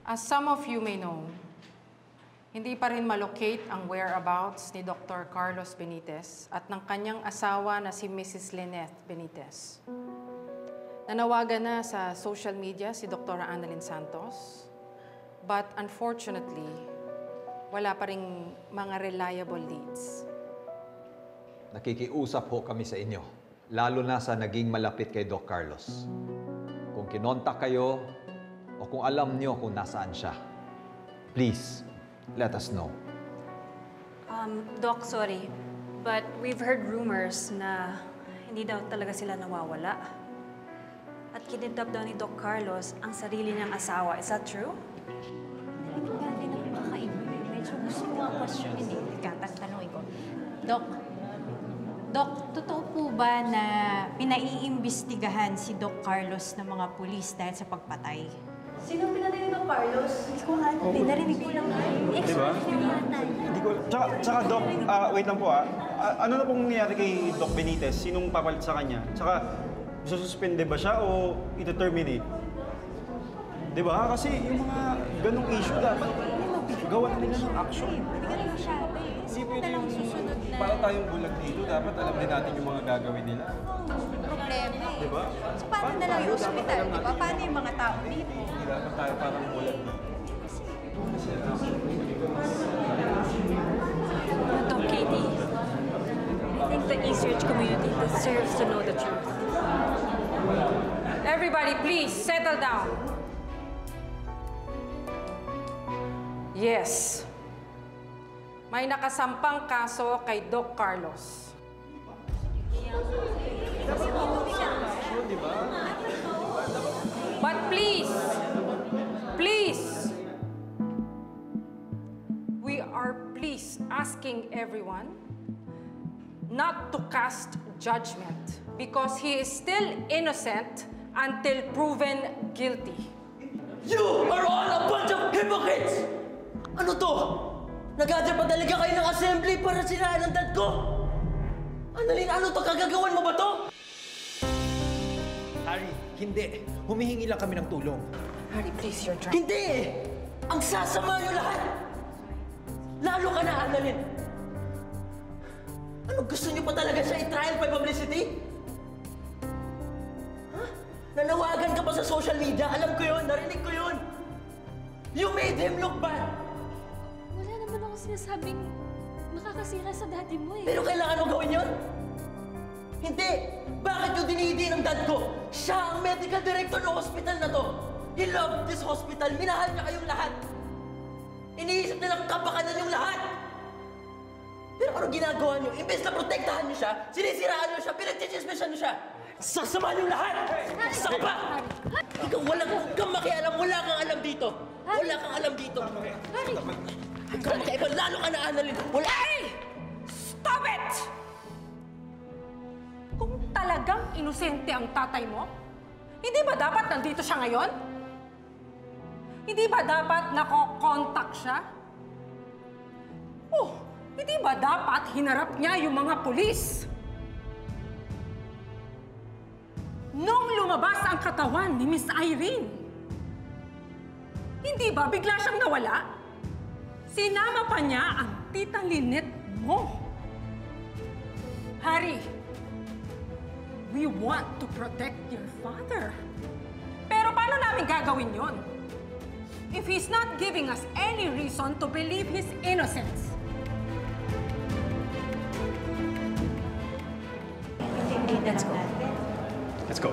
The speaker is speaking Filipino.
As some of you may know, hindi pa rin malocate ang whereabouts ni Dr. Carlos Benitez at ng kanyang asawa na si Mrs. Lynette Benitez. Nanawagan na sa social media si Dr. Annalyn Santos, but unfortunately, wala pa rin mga reliable leads. Nakikiusap ho kami sa inyo, lalo na sa naging malapit kay Doc Carlos. Kung kinontak kayo o kung alam nyo kung nasaan siya, please, let us know. Doc, sorry, but we've heard rumors na hindi daw talaga sila nawawala. At kinidnap daw ni Doc Carlos ang sarili niyang asawa. Is that true? Dati na makakaiba. Medyo gusto ko ang question hindi. Tanongin ko. Doc, totoo po ba na pinaiimbestigahan si Doc Carlos ng mga pulis dahil sa pagpatay? Sino pinatay ni Doc Carlos? Hindi ko nga narinig ko lang. Diba? Hindi ko... Tsaka Doc, wait lang po ano na pong nangyari kay Doc Benitez? Sinong papalit sa kanya? Tsaka, sususpende ba siya o ito-terminate? Diba? Kasi yung mga ganong issue dapat gawa na nila ng action. Hindi ka na masyado eh. Sino na lang susunod na... Para tayong bulag dito, dapat alam din natin yung mga gagawin nila. Problema eh. Diba? So paano na lang yung hospital, diba? Paano yung mga tao dito? Hindi dapat tayo parang bulag dito. Doc Katie, I think the research community deserves to know the truth. Everybody, please, settle down. Yes. May nakasampang kaso kay Doc Carlos. But please, we are asking everyone not to cast judgment because he is still innocent until proven guilty. You are all a bunch of hypocrites! Ano to? Nag-gather pa talaga kayo ng assembly para siraan ang dad ko? Annalyn, ano to? Kagagawan mo ba to? Harry, hindi. Humihingi lang kami ng tulong. Harry, please, you're drunk. Hindi! Ang sasama niyo lahat! Lalo ka na, Annalyn! Ano, gusto niyo pa talaga siya i-trial by publicity? Nanawagan ka pa sa social media. Alam ko yun. Narinig ko yun. You made him look bad. Wala naman ako sinasabing makakasira sa daddy mo eh. Pero kailangan mo gawin yun? Hindi. Bakit yung dinidi ng dad ko? Siya ang medical director ng hospital na to. He loved this hospital. Minahal niya kayong lahat. Iniisip nilang kapakanan yung lahat. Pero ano ginagawa niyo? Imbes na protektahan niyo siya, sinisiraan niyo siya, pinagchichismisan niyo siya. Sasama niyo lahat! Saka pa! Ikaw huwag kang makialam, wala kang alam dito. Wala kang alam dito. Ikaw, lalo ka na, Annalyn. Wala! Hey! Stop it! Kung talagang inosente ang tatay mo, hindi ba dapat nandito siya ngayon? Hindi ba dapat nako-contact siya? Oh, hindi ba dapat hinarap niya yung mga pulis? Nung lumabas ang katawan ni Miss Irene, hindi ba bigla siyang nawala? Sinama pa niya ang tita Lynette mo. Harry, we want to protect your father. Pero paano namin gagawin yon? If he's not giving us any reason to believe his innocence. Let's go. Let's go.